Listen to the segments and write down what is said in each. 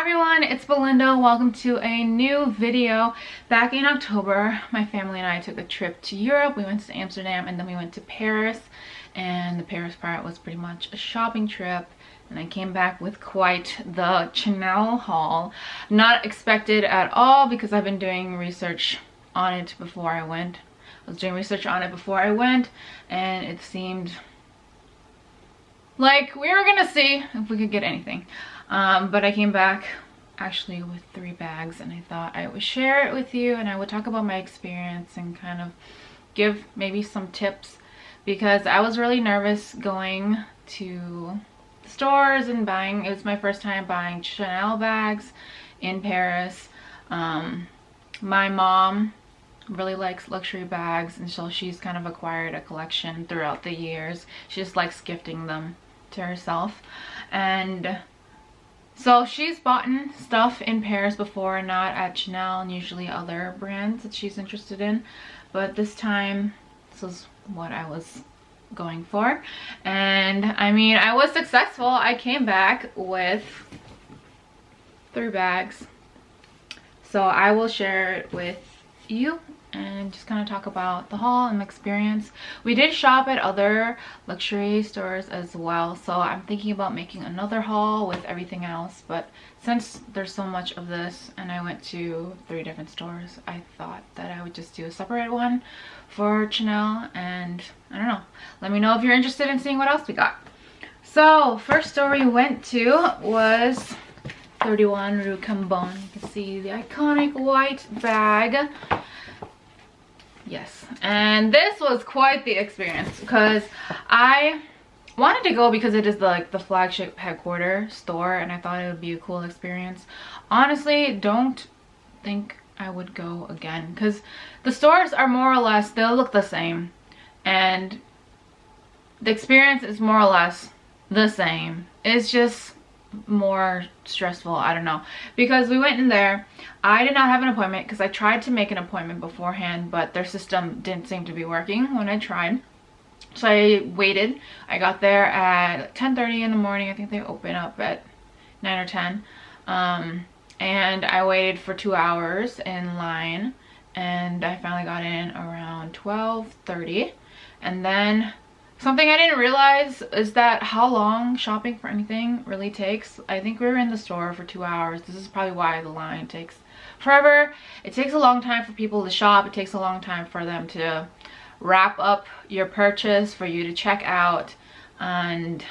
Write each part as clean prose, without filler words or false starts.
everyone, it's Belinda. Welcome to a new video. Back in October, my family and I took a trip to Europe. We went to Amsterdam and then we went to Paris. And the Paris part was pretty much a shopping trip. And I came back with quite the Chanel haul. Not expected at all because I've been doing research on it before I went. I was doing research on it before I went and it seemed like we were gonna see if we could get anything. But I came back actually with 3 bags and I thought I would share it with you and I would talk about my experience and kind of give maybe some tips because I was really nervous going to the stores and buying. It was my first time buying Chanel bags in Paris. My mom really likes luxury bags and so she's kind of acquired a collection throughout the years. She just likes gifting them to herself, and so she's bought stuff in Paris before, not at Chanel and usually other brands that she's interested in, but this time this was what I was going for. And I mean, I was successful. I came back with 3 bags, so I will share it with you and just kind of talk about the haul and the experience. We did shop at other luxury stores as well, so I'm thinking about making another haul with everything else, but since there's so much of this and I went to 3 different stores, I thought that I would just do a separate one for Chanel. And I don't know, let me know if you're interested in seeing what else we got. So first store we went to was 31 Rue Cambon. You can see the iconic white bag. Yes, and this was quite the experience because I wanted to go because it is the flagship headquarters store and I thought it would be a cool experience. Honestly, don't think I would go again because the stores are more or less, they'll look the same and the experience is more or less the same. It's just more stressful, I don't know, because we went in there. I did not have an appointment because I tried to make an appointment beforehand, but their system didn't seem to be working when I tried, so I waited. I got there at 10:30 in the morning. I think they open up at 9 or 10, and I waited for 2 hours in line and I finally got in around 12:30. And then something I didn't realize is that how long shopping for anything really takes. I think we were in the store for 2 hours. This is probably why the line takes forever. It takes a long time for people to shop. It takes a long time for them to wrap up your purchase, for you to check out, and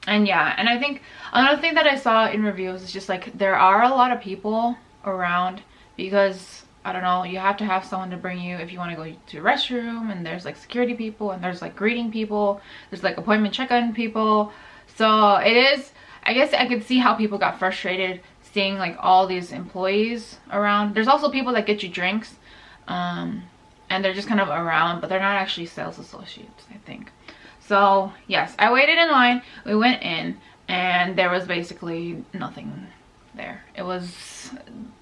yeah. And I think another thing that I saw in reviews is just like there are a lot of people around because I don't know, you have to have someone to bring you if you want to go to a restroom, and there's like security people and there's like greeting people, there's like appointment check-in people. So it is, I guess I could see how people got frustrated seeing like all these employees around. There's also people that get you drinks and they're just kind of around, but they're not actually sales associates, I think. So yes, I waited in line, we went in and there was basically nothing there. It was,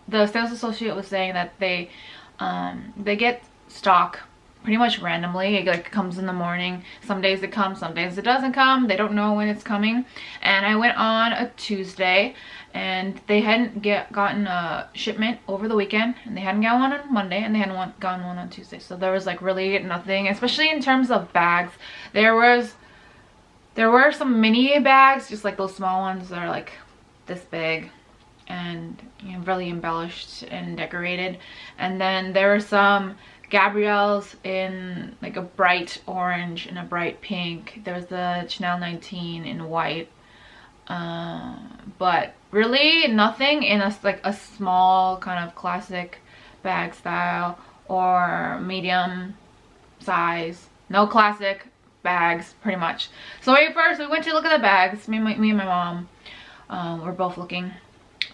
the sales associate was saying that they get stock pretty much randomly. It like comes in the morning. Some days it comes, some days it doesn't come. They don't know when it's coming. And I went on a Tuesday and they hadn't gotten a shipment over the weekend, and they hadn't gotten one on Monday, and they hadn't gotten one on Tuesday. So there was like really nothing, especially in terms of bags. There were some mini bags, just like those small ones that are like this big and, you know, really embellished and decorated. And then there were some Gabrielle's in like a bright orange and a bright pink. There was the Chanel 19 in white, but really nothing in like a small kind of classic bag style or medium size. No classic bags pretty much. So first we went to look at the bags. Me and my mom were both looking.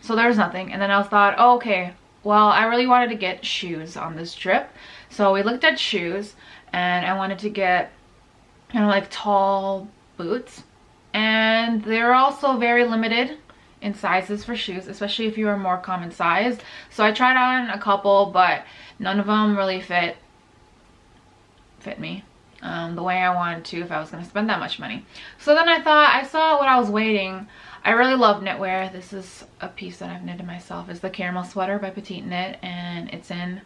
So there was nothing, and then I thought, oh, okay, well, I really wanted to get shoes on this trip. So we looked at shoes and I wanted to get kind of like tall boots, and they're also very limited in sizes for shoes, especially if you are more common size. So I tried on a couple, but none of them really fit me the way I wanted to if I was going to spend that much money. So then I thought, I saw what I was waiting, I really love knitwear. This is a piece that I've knitted myself. It's the Caramel Sweater by Petite Knit, and it's in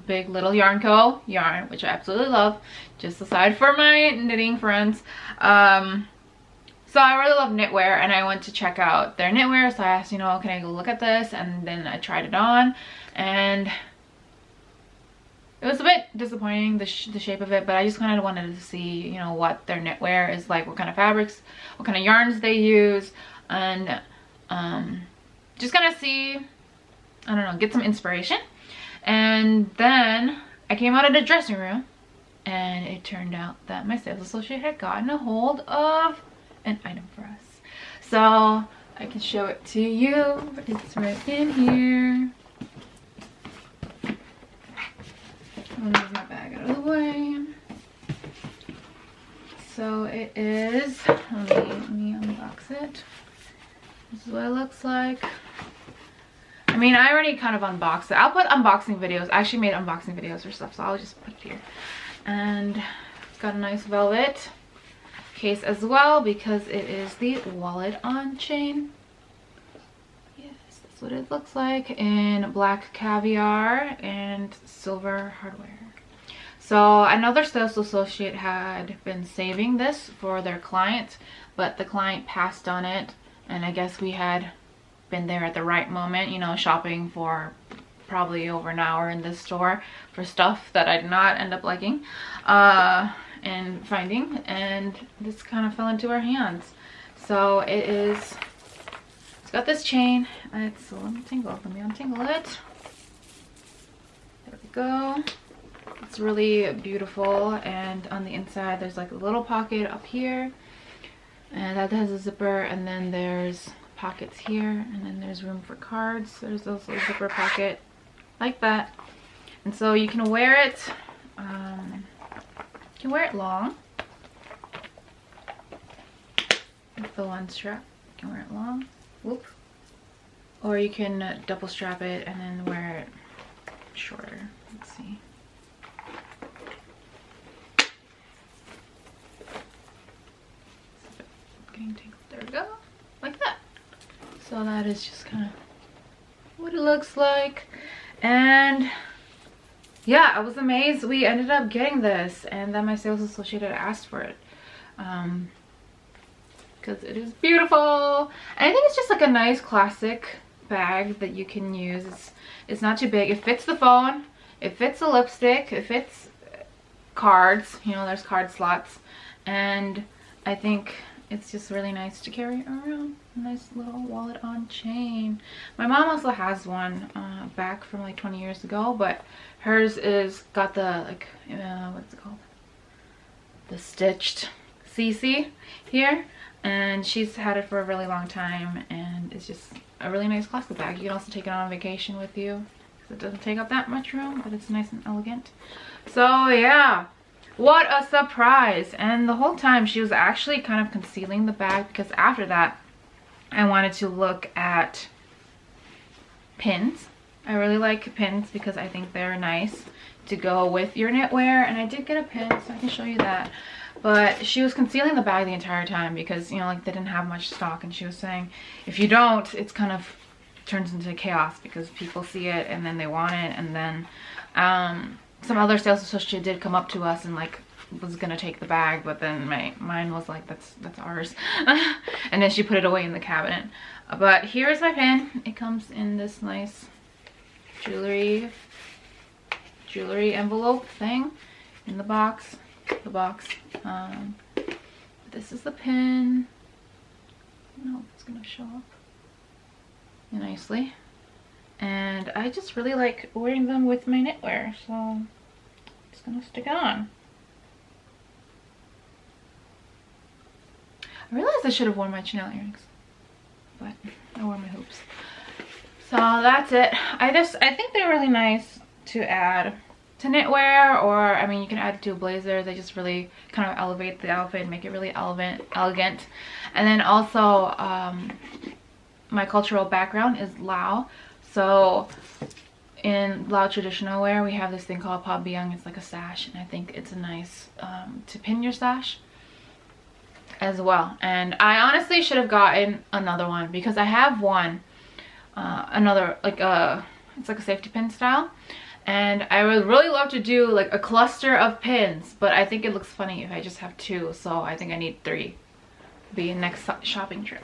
Big Little Yarn Co. yarn, which I absolutely love, just aside for my knitting friends. So I really love knitwear, and I went to check out their knitwear, so I asked, you know, can I go look at this? And then I tried it on, and it was a bit disappointing, the shape of it, but I just kind of wanted to see, you know, what their knitwear is like, what kind of fabrics, what kind of yarns they use, and just kind of see, I don't know, get some inspiration. And then I came out of the dressing room, and it turned out that my sales associate had gotten a hold of an item for us. So I can show it to you. It's right in here. I'll move my bag out of the way. So it is, let me unbox it. This is what it looks like. I mean, I already kind of unboxed it. I'll put unboxing videos. I actually made unboxing videos for stuff, so I'll just put it here. And it's got a nice velvet case as well, because it is the wallet on chain. Yes, that's what it looks like, in black caviar and silver hardware. So I know their sales associate had been saving this for their client, but the client passed on it, and I guess we had been there at the right moment, you know, shopping for probably over an hour in this store for stuff that I did not end up liking and finding, and this kind of fell into our hands. So it's got this chain. It's, let me untangle it. There we go. It's really beautiful, and on the inside there's like a little pocket up here, and that has a zipper, and then there's pockets here, and then there's room for cards. There's also a zipper pocket like that, and so you can wear it long with the one strap. You can wear it long, whoop, or you can double strap it and then wear it shorter. Let's see. There we go, like that. So that is just kind of what it looks like. And yeah, I was amazed we ended up getting this, and then my sales associate had asked for it because it is beautiful, and I think it's just like a nice classic bag that you can use. It's not too big. It fits the phone, it fits a lipstick, it fits cards, you know, there's card slots, and I think it's just really nice to carry around. A nice little wallet on chain. My mom also has one back from like 20 years ago, but hers is got the like what's it called, the stitched CC here, and she's had it for a really long time, and it's just a really nice classic bag. You can also take it on vacation with you because it doesn't take up that much room, but it's nice and elegant. So yeah, what a surprise. And the whole time she was actually kind of concealing the bag, because after that I wanted to look at pins. I really like pins because I think they're nice to go with your knitwear, and I did get a pin, so I can show you that. But she was concealing the bag the entire time because, you know, like they didn't have much stock, and she was saying if you don't, it's kind of turns into chaos because people see it and then they want it, and then some other sales associate did come up to us and like was gonna take the bag, but then mine was like, that's ours. And then she put it away in the cabinet. But here's my pin. It comes in this nice jewelry envelope thing in the box. This is the pin. I don't know if it's gonna show up nicely. And I just really like wearing them with my knitwear, so I'm just gonna stick it on. I realized I should have worn my Chanel earrings, but I wore my hoops. So that's it. I think they're really nice to add to knitwear, or I mean you can add it to a blazer. They just really kind of elevate the outfit and make it really elegant. And then also my cultural background is Lao, so in Lao traditional wear we have this thing called pa biang. It's like a sash, and I think it's a nice to pin your sash. as well. And I honestly should have gotten another one because I have one, another like it's like a safety pin style, and I would really love to do like a cluster of pins, but I think it looks funny if I just have 2, so I think I need 3. Be next shopping trip.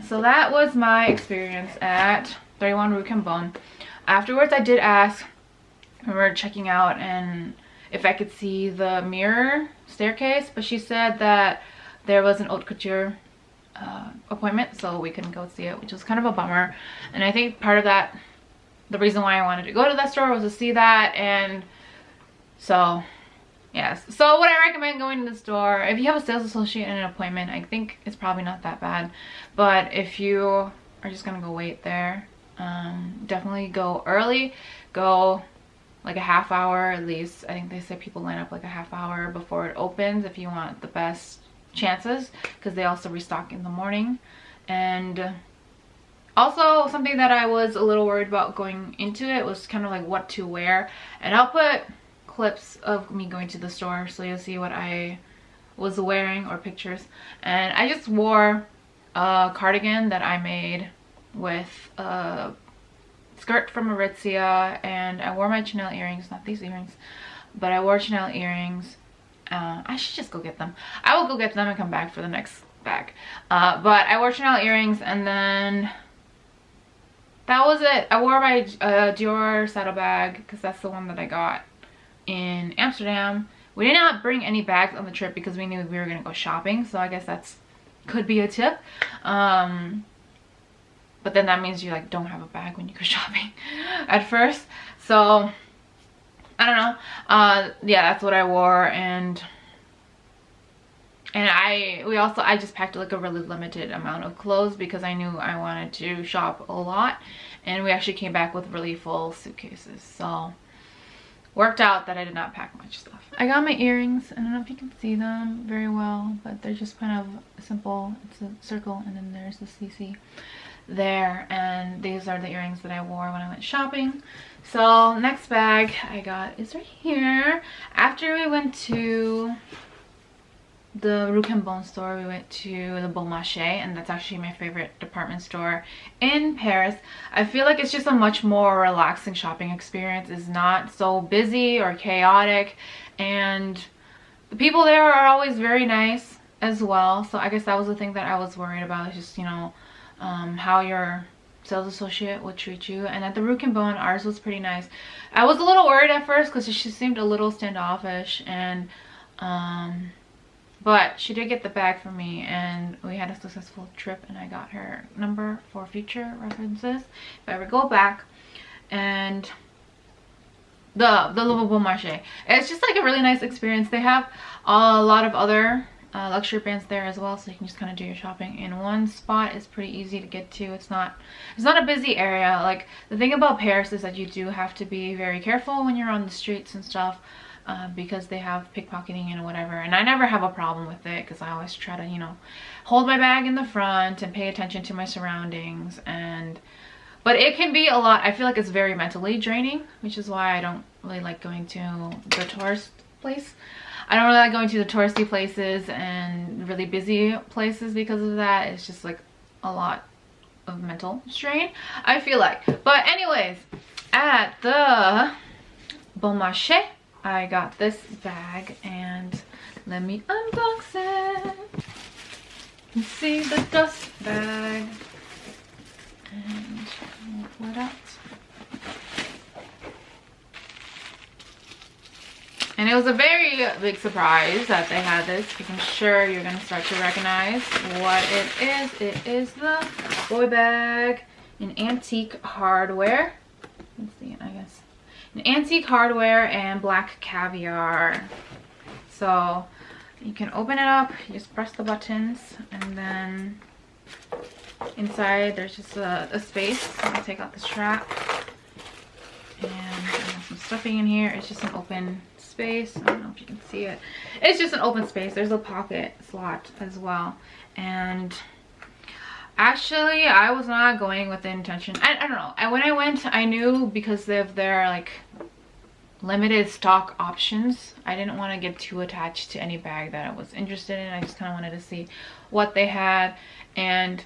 So that was my experience at 31 Rue Cambon. Afterwards, I did ask when we were checking out and if I could see the mirror staircase, but she said that there was an haute couture appointment, so we couldn't go see it, which was kind of a bummer. And I think part of that, the reason why I wanted to go to that store was to see that. And so yes, so would I recommend going to the store? If you have a sales associate and an appointment, I think it's probably not that bad. But if you are just gonna go wait there, definitely go early. Go like a half hour at least. I think they say people line up like a half hour before it opens if you want the best chances, because they also restock in the morning. And also something that I was a little worried about going into it was kind of like what to wear. And I'll put clips of me going to the store so you'll see what I was wearing, or pictures. And I just wore a cardigan that I made with a skirt from Aritzia, and I wore my Chanel earrings, not these earrings, but I wore Chanel earrings. I should just go get them. I will go get them and come back for the next bag. But I wore Chanel earrings, and then that was it. I wore my Dior saddlebag because that's the one that I got in Amsterdam. We did not bring any bags on the trip because we knew we were gonna go shopping, so I guess that's could be a tip. But then that means you like don't have a bag when you go shopping at first. So I don't know. Yeah, that's what I wore. And I just packed like a really limited amount of clothes because I knew I wanted to shop a lot, and we actually came back with really full suitcases, so worked out that I did not pack much stuff. I got my earrings. I don't know if you can see them very well, but they're just kind of simple. It's a circle and then there's the CC there, and these are the earrings that I wore when I went shopping. So next bag I got is right here. After we went to the Rue Cambon store, we went to the Bon Marché, and that's actually my favorite department store in Paris. I feel like it's just a much more relaxing shopping experience. It's not so busy or chaotic, and the people there are always very nice as well. So I guess that was the thing that I was worried about, is just, you know, how your sales associate would treat you. And at the Rue Cambon, ours was pretty nice. I was a little worried at first because she seemed a little standoffish, and but she did get the bag for me, and we had a successful trip, and I got her number for future references if I ever go back. And the Bon Marché, it's just like a really nice experience. They have a lot of other luxury brands there as well, so you can just kind of do your shopping in one spot. It's pretty easy to get to. It's not a busy area. Like, the thing about Paris is that you do have to be very careful when you're on the streets and stuff, because they have pickpocketing and whatever. And I never have a problem with it because I always try to, you know, hold my bag in the front and pay attention to my surroundings. But it can be a lot. I feel like it's very mentally draining, which is why I don't really like going to the tourist place. I don't really like going to the touristy places and really busy places because of that. It's just like a lot of mental strain, I feel like. But anyways, at the Bon Marché, I got this bag, and let me unbox it. You see the dust bag, and we'll pull it out. And it was a very big surprise that they had this, because I'm sure you're gonna start to recognize what it is. It is the boy bag in antique hardware. Let's see it, I guess. An antique hardware and black caviar. So you can open it up, you just press the buttons, and then inside there's just a space. I'll take out the strap, and I have some stuffing in here. It's just an open space. I don't know if you can see it. It's just an open space. There's a pocket slot as well. And actually, I was not going with the intention. I don't know. When I went, I knew because of their like limited stock options. I didn't want to get too attached to any bag that I was interested in. I just kind of wanted to see what they had. And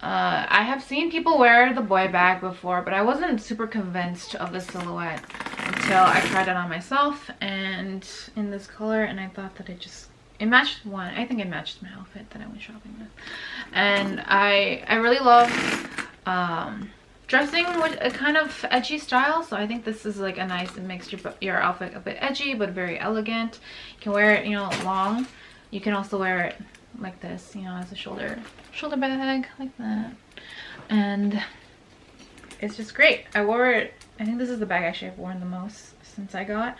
I have seen people wear the boy bag before, but I wasn't super convinced of the silhouette until I tried it on myself and in this color, and I thought that it matched one. I think it matched my outfit that I went shopping with. And I really love dressing with a kind of edgy style, so I think this is like a nice, it makes your outfit a bit edgy but very elegant. You can wear it, you know, long. You can also wear it like this, you know, as a shoulder bag, like that. And it's just great. I wore it, I think this is the bag actually I've worn the most since I got,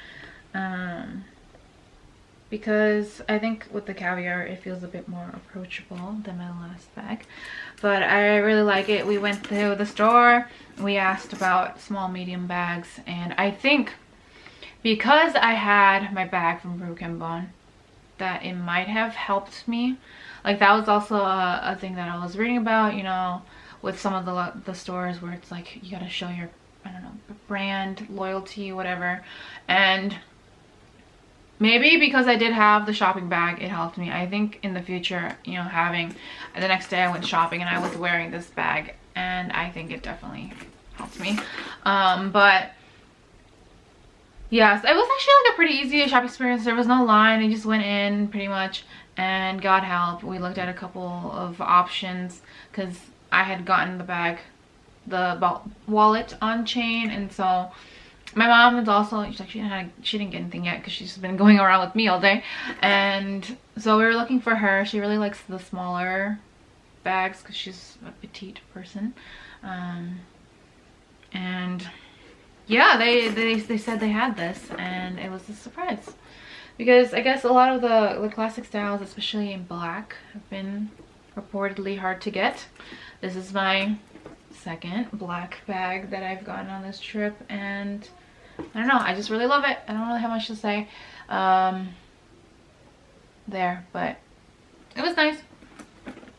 because I think with the caviar it feels a bit more approachable than my last bag. But I really like it. We went to the store, we asked about small medium bags, and I think because I had my bag from Rue Cambon, that it might have helped me. Like that was also a thing that I was reading about, you know, with some of the stores where it's like you gotta show your, I don't know, brand loyalty, whatever. And maybe because I did have the shopping bag, it helped me. I think in the future, you know, having the next day I went shopping and I was wearing this bag, and I think it definitely helped me. But yes, it was actually like a pretty easy shopping experience. There was no line. I just went in pretty much and got help. We looked at a couple of options because I had gotten the bag, the wallet on chain, and so my mom is also, she didn't get anything yet because she's been going around with me all day. And so we were looking for her. She really likes the smaller bags because she's a petite person. And yeah, they said they had this, and it was a surprise. Because I guess a lot of the classic styles, especially in black, have been reportedly hard to get. This is my second black bag that I've gotten on this trip, and I don't know, I just really love it. I don't really have much to say there, but it was nice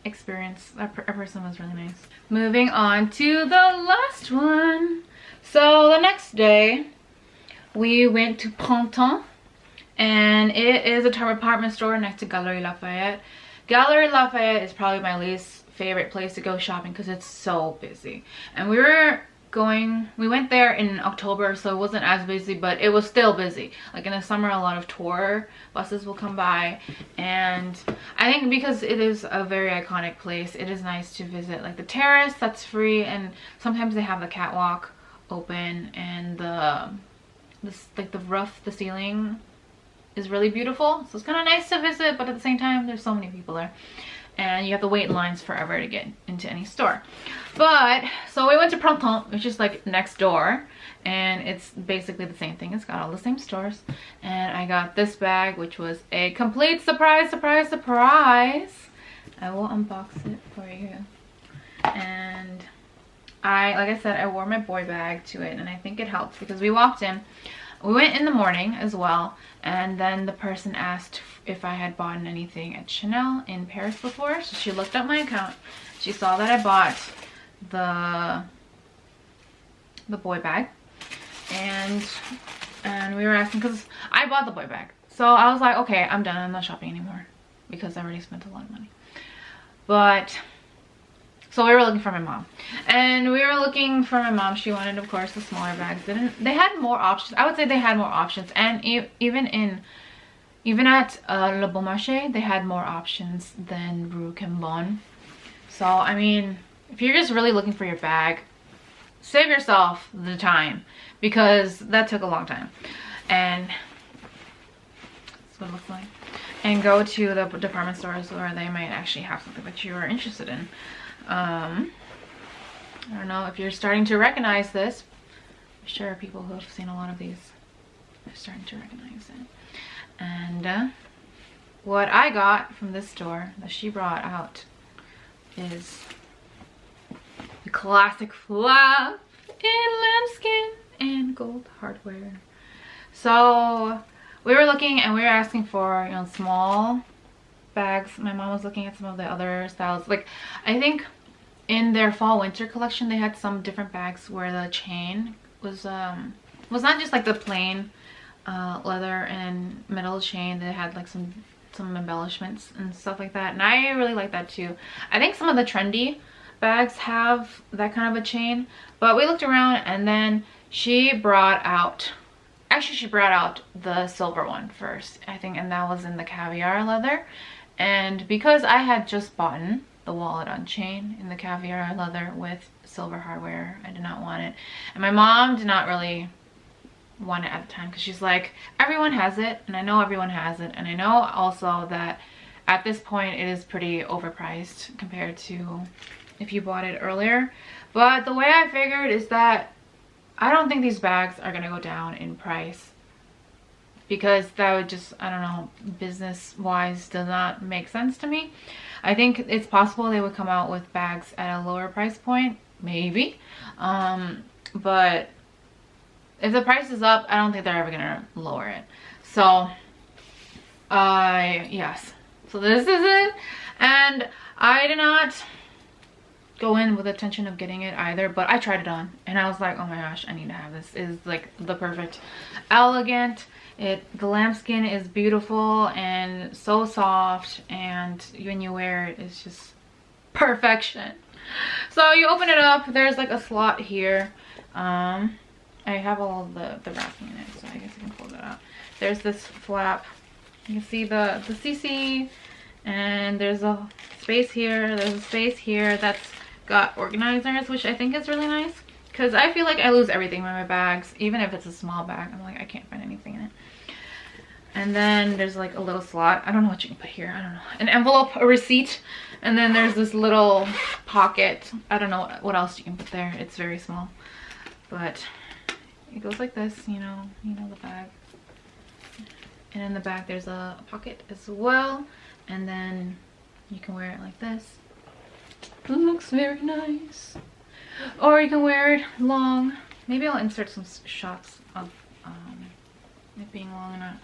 experience. Our person was really nice. Moving on to the last one. So the next day we went to Printemps, and it is a department store next to Galeries Lafayette. Galeries Lafayette is probably my least favorite place to go shopping because it's so busy. And we went there in October, so it wasn't as busy, but it was still busy. Like in the summer, a lot of tour buses will come by, and I think because it is a very iconic place, it is nice to visit like the terrace that's free, and sometimes they have the catwalk open, and the roof, the ceiling is really beautiful, so it's kind of nice to visit, but at the same time there's so many people there and you have to wait in lines forever to get into any store. But so we went to Printemps, which is like next door, and it's basically the same thing. It's got all the same stores, and I got this bag, which was a complete surprise. I will unbox it for you. And like I said, I wore my boy bag to it, and I think it helped because we walked in. We went in the morning as well, and then the person asked if I had bought anything at Chanel in Paris before. So she looked up my account. She saw that I bought the boy bag, and we were asking because I bought the boy bag. So I was like, okay, I'm done. I'm not shopping anymore because I already spent a lot of money. But so we were looking for my mom, and we were looking for my mom. She wanted, of course, the smaller bags. They had more options. I would say they had more options, and even at Le Bon Marché, they had more options than Rue Cambon. So I mean, if you're just really looking for your bag, save yourself the time, because that took a long time. And that's what it looks like. And go to the department stores where they might actually have something that you are interested in. I don't know if you're starting to recognize this. I'm sure people who have seen a lot of these are starting to recognize it. And what I got from this store that she brought out is the classic flap in lambskin and gold hardware. So we were looking and we were asking for, you know, small bags. My mom was looking at some of the other styles. Like, I think in their fall winter collection they had some different bags where the chain was was not just like the plain leather and metal chain. They had like some embellishments and stuff like that, and I really like that too. I think some of the trendy bags have that kind of a chain, but we looked around and then she brought out the silver one first, I think, and that was in the caviar leather. And because I had just bought the wallet on chain in the caviar leather with silver hardware, I did not want it, and my mom did not really want it at the time because she's like, everyone has it, and I know everyone has it, and I know also that at this point it is pretty overpriced compared to if you bought it earlier. But the way I figured is that I don't think these bags are gonna go down in price, because that would just, I don't know, business wise does not make sense to me. I think it's possible they would come out with bags at a lower price point, maybe, but if the price is up, I don't think they're ever gonna lower it. So yes, so this is it, and I did not go in with the intention of getting it either, but I tried it on and I was like, oh my gosh, I need to have this. It's like the perfect elegant. The lambskin is beautiful and so soft, and when you wear it, it's just perfection. So you open it up, there's like a slot here. I have all the wrapping in it, so I guess I can pull that out. There's this flap, you can see the CC, and there's a space here, there's a space here that's got organizers, which I think is really nice, because I feel like I lose everything in my bags. Even if it's a small bag, I'm like, I can't find anything in it. And then there's like a little slot, I don't know what you can put here, I don't know, an envelope, a receipt, and then there's this little pocket. I don't know what else you can put there, it's very small, but it goes like this, you know the bag. And in the back there's a pocket as well, and then you can wear it like this. It looks very nice. Or you can wear it long. Maybe I'll insert some shots of it being long enough.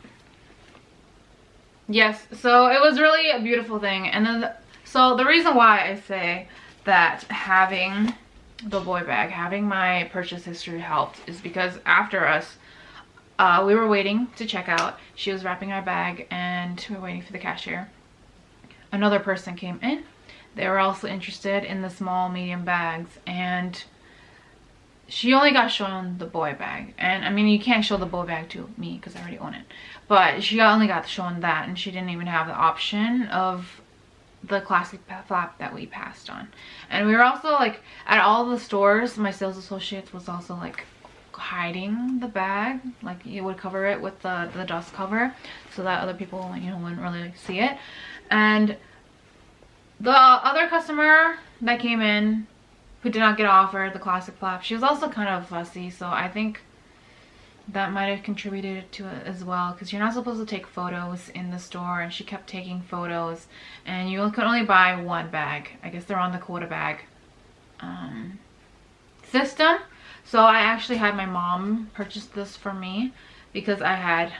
Yes, so it was really a beautiful thing. And then so the reason why I say that having the boy bag, having my purchase history helped, is because after us, we were waiting to check out. She was wrapping our bag and we were waiting for the cashier. Another person came in. They were also interested in the small medium bags, and she only got shown the boy bag. And I mean, you can't show the boy bag to me because I already own it, but she only got shown that, and she didn't even have the option of the classic flap that we passed on. And we were also like, at all the stores, my sales associates was also like hiding the bag, like you would cover it with the dust cover so that other people wouldn't really see it. And the other customer that came in who did not get offered the classic flap, she was also kind of fussy, so I think that might have contributed to it as well, because you're not supposed to take photos in the store, and she kept taking photos, and you could only buy one bag. I guess they're on the quota bag system. So I actually had my mom purchase this for me because I had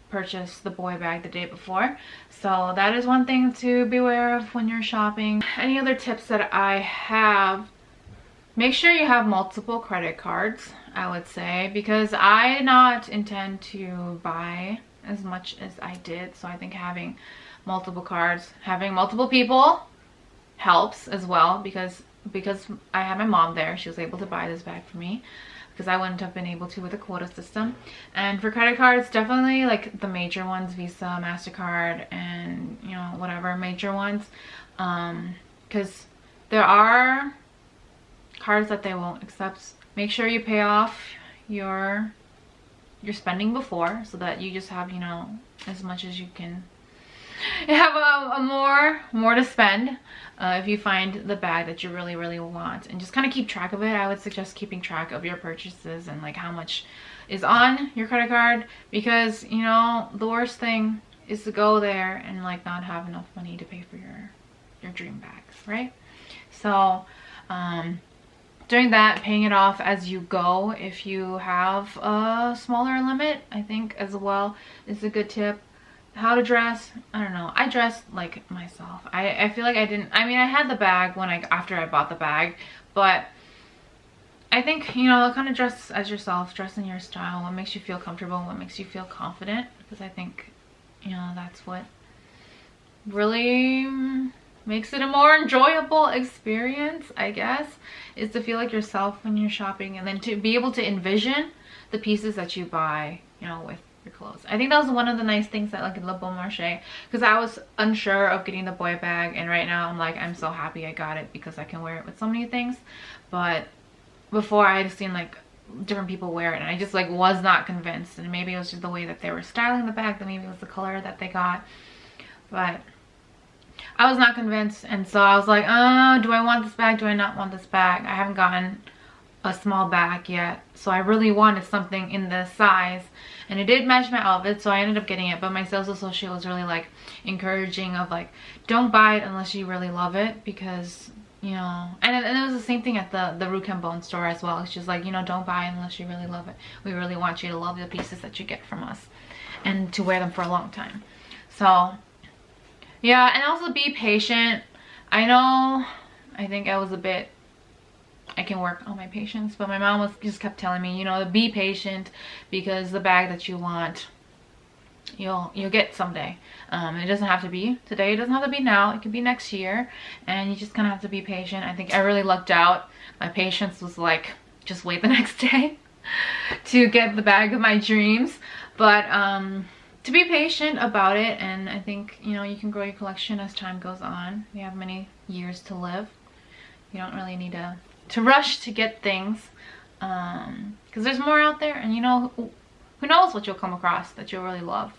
purchased the boy bag the day before. So that is one thing to be aware of when you're shopping. Any other tips that I have: make sure you have multiple credit cards, I would say, because I did not intend to buy as much as I did. So I think having multiple cards, having multiple people helps as well, because I had my mom there, she was able to buy this bag for me, because I wouldn't have been able to with a quota system. And for credit cards, definitely like the major ones, Visa, MasterCard, and whatever major ones, because there are cards that they won't accept. Make sure you pay off your spending before, so that you just have as much as you can, you have a more to spend if you find the bag that you really want, and just kind of keep track of it. I would suggest keeping track of your purchases and like how much is on your credit card, because the worst thing is to go there and like not have enough money to pay for your dream bags, right? So doing that, paying it off as you go if you have a smaller limit, I think as well is a good tip. How to dress, I don't know, I dressed like myself. I feel like I had the bag after I bought the bag, but I think, you know, kind of dress as yourself, dress in your style, what makes you feel comfortable, what makes you feel confident, because I think, you know, that's what really makes it a more enjoyable experience, I guess, is to feel like yourself when you're shopping, and then to be able to envision the pieces that you buy, you know, with your clothes. I think that was one of the nice things that like in Bon Marché, because I was unsure of getting the boy bag, and right now I'm like, I'm so happy I got it because I can wear it with so many things. But before I had seen like different people wear it and I just like was not convinced, and maybe it was just the way that they were styling the bag, that maybe it was the color that they got, but I was not convinced. And so I was like, oh, do I want this bag, do I not want this bag? I haven't gotten a small bag yet, so I really wanted something in this size, and it did match my outfit, so I ended up getting it. But my sales associate was really like encouraging of like, don't buy it unless you really love it, because you know, and it was the same thing at the Rue Cambon store as well. It's just like, you know, don't buy unless you really love it. We really want you to love the pieces that you get from us and to wear them for a long time. So yeah, and also be patient. I know, I think I was a bit, I can work on my patience, but my mom just kept telling me, you know, to be patient, because the bag that you want, you'll get someday. It doesn't have to be today, it doesn't have to be now, it could be next year, and you just kind of have to be patient. I think I really lucked out. My patience was like, just wait the next day to get the bag of my dreams. But to be patient about it, and I think, you know, you can grow your collection as time goes on. We have many years to live. You don't really need to rush to get things, because there's more out there, and you know, who knows what you'll come across that you'll really love.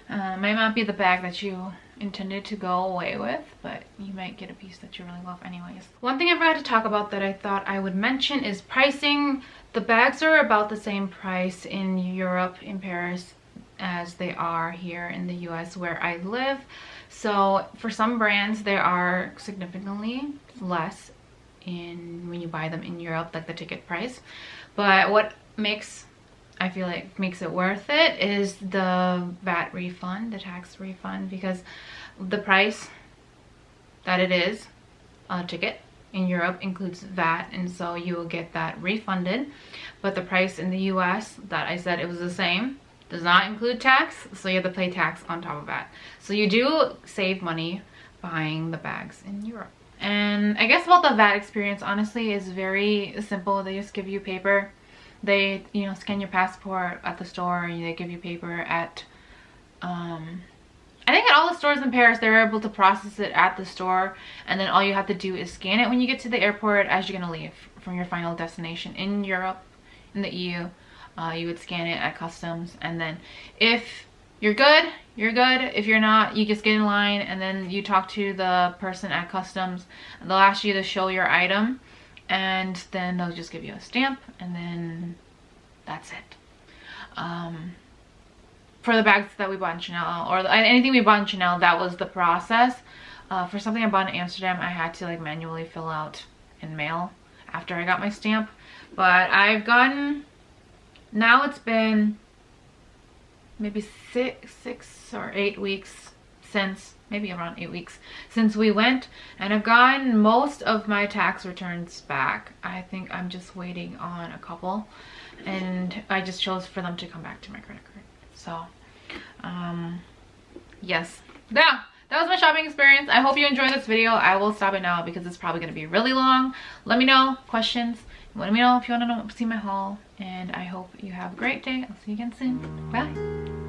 Might not be the bag that you intended to go away with, but you might get a piece that you really love anyways. One thing I forgot to talk about that I thought I would mention is pricing. The bags are about the same price in Europe, in Paris, as they are here in the US where I live. So for some brands they are significantly less when you buy them in Europe, like the ticket price. But what I feel like makes it worth it is the VAT refund, the tax refund, because the price that it is, a ticket in Europe includes VAT, and so you will get that refunded. But the price in the US that I said it was the same does not include tax, so you have to pay tax on top of that. So you do save money buying the bags in Europe. And I guess about the VAT experience, honestly, is very simple. They just give you paper. They, you know, scan your passport at the store, and they give you paper at I think at all the stores in Paris they're able to process it at the store, and then all you have to do is scan it when you get to the airport as you're gonna leave from your final destination in Europe, in the EU. You would scan it at customs, and then if you're good, you're good. If you're not, you just get in line, and then you talk to the person at customs, and they'll ask you to show your item, and then they'll just give you a stamp, and then that's it. For the bags that we bought in Chanel, or anything we bought in Chanel, that was the process. For something I bought in Amsterdam, I had to like manually fill out and mail after I got my stamp. But I've gotten, now it's been maybe six or 8 weeks since, maybe around 8 weeks since we went, and I've gotten most of my tax returns back. I think I'm just waiting on a couple, and I just chose for them to come back to my credit card. So yes, yeah, that was my shopping experience. I hope you enjoyed this video. I will stop it now because it's probably going to be really long. Let me know questions, let me know if you want to see my haul, and I hope you have a great day. I'll see you again soon. Bye.